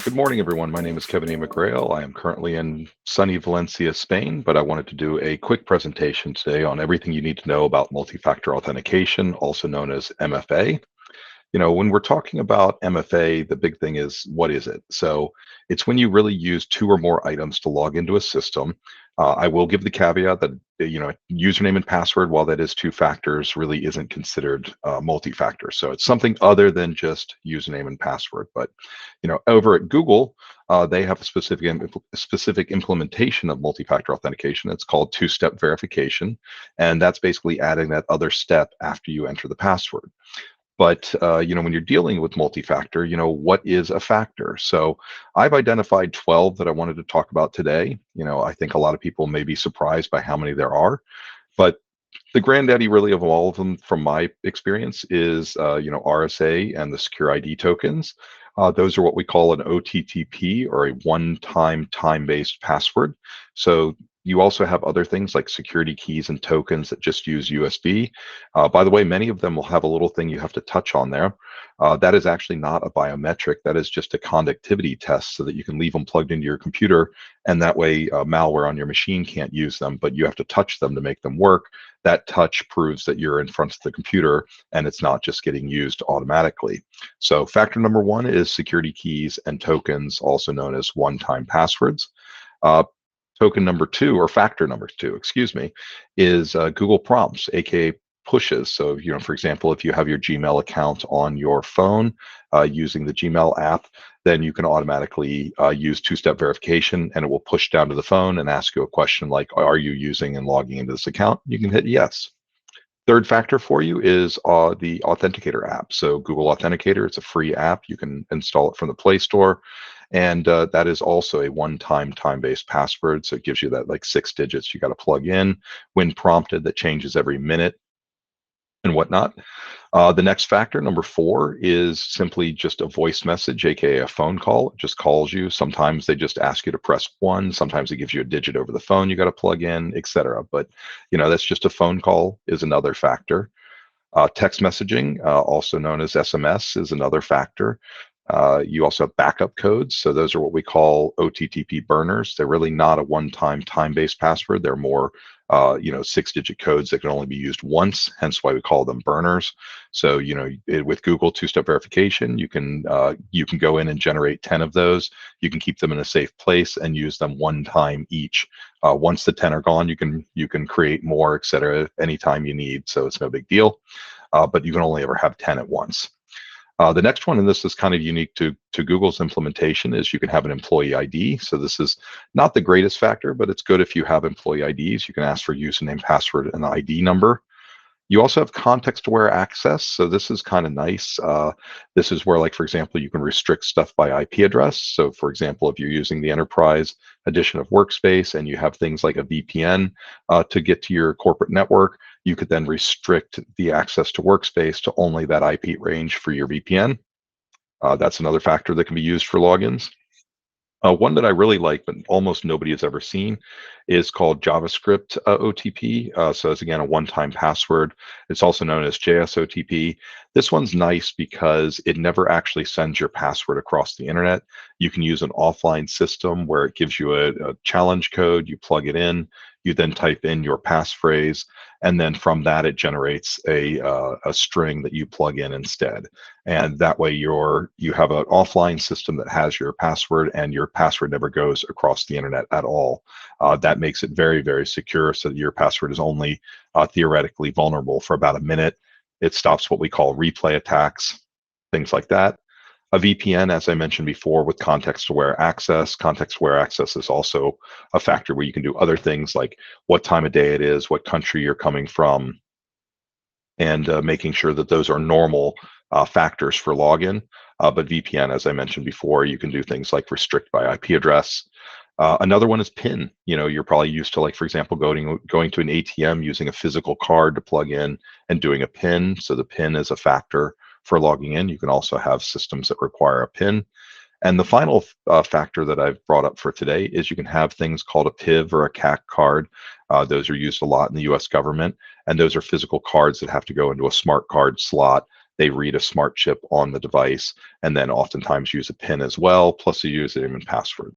Good morning, everyone. My name is Kevin A. McGrail. I am currently in sunny Valencia, Spain, but I wanted to do a quick presentation today on everything you need to know about multi-factor authentication, also known as MFA. When we're talking about MFA, the big thing is what is it? So it's when you really use two or more items to log into a system. I will give the caveat that username and password, while that is two factors, really isn't considered multi-factor. So it's something other than just username and password. But over at Google, they have a specific implementation of multi-factor authentication. It's called two-step verification, and that's basically adding that other step after you enter the password. But when you're dealing with multi-factor, what is a factor? So I've identified 12 that I wanted to talk about today. I think a lot of people may be surprised by how many there are, but the granddaddy really of all of them, from my experience, is RSA and the secure ID tokens. Those are what we call an OTTP, or a one-time time-based password. So you also have other things like security keys and tokens that just use USB. By the way, many of them will have a little thing you have to touch on there. That is actually not a biometric. That is just a conductivity test so that you can leave them plugged into your computer, and that way malware on your machine can't use them, but you have to touch them to make them work. That touch proves that you're in front of the computer and it's not just getting used automatically. So factor number one is security keys and tokens, also known as one-time passwords. Token number two, or factor number two, excuse me, is Google prompts, aka pushes. So, for example, if you have your Gmail account on your phone using the Gmail app, then you can automatically use two-step verification, and it will push down to the phone and ask you a question like, are you using and logging into this account? You can hit yes. Third factor for you is the Authenticator app. So Google Authenticator, it's a free app. You can install it from the Play Store. And that is also a one-time time-based password. So it gives you that like 6 digits you got to plug in when prompted, that changes every minute and whatnot. The next factor, number four, is simply just a voice message, aka a phone call. It just calls you. Sometimes they just ask you to press one. Sometimes it gives you a digit over the phone you got to plug in, etc. But that's just a phone call is another factor. Text messaging, also known as SMS, is another factor. You also have backup codes. So those are what we call OTTP burners. They're really not a one-time time-based password. They're more 6-digit codes that can only be used once, hence why we call them burners. So, with Google two-step verification, you can go in and generate 10 of those. You can keep them in a safe place and use them one time each. Once the 10 are gone, you can create more, etc., anytime you need. So it's no big deal. But you can only ever have 10 at once. The next one, and this is kind of unique to Google's implementation, is you can have an employee ID. So this is not the greatest factor, but it's good if you have employee IDs. You can ask for username, password, and ID number. You also have ContextAware Access. So this is kind of nice. This is where, like, for example, you can restrict stuff by IP address. So for example, if you're using the enterprise edition of Workspace and you have things like a VPN to get to your corporate network, you could then restrict the access to Workspace to only that IP range for your VPN. That's another factor that can be used for logins. One that I really like, but almost nobody has ever seen, is called JavaScript OTP. So it's, again, a one-time password. It's also known as JSOTP. This one's nice because it never actually sends your password across the internet. You can use an offline system where it gives you a challenge code. You plug it in. You then type in your passphrase, and then from that it generates a string that you plug in instead. And that way you have an offline system that has your password, and your password never goes across the internet at all. That makes it very, very secure, so that your password is only theoretically vulnerable for about a minute. It stops what we call replay attacks, things like that. A VPN, as I mentioned before, with ContextAware Access. ContextAware Access is also a factor where you can do other things like what time of day it is, what country you're coming from, and making sure that those are normal factors for login. But VPN, as I mentioned before, you can do things like restrict by IP address. Another one is PIN. You're probably used to, like, for example, going to an ATM, using a physical card to plug in and doing a PIN. So the PIN is a factor for logging in. You can also have systems that require a PIN. And the final factor that I've brought up for today is you can have things called a PIV or a CAC card. Those are used a lot in the US government, and those are physical cards that have to go into a smart card slot they read a smart chip on the device and then oftentimes use a PIN as well, plus a username and password.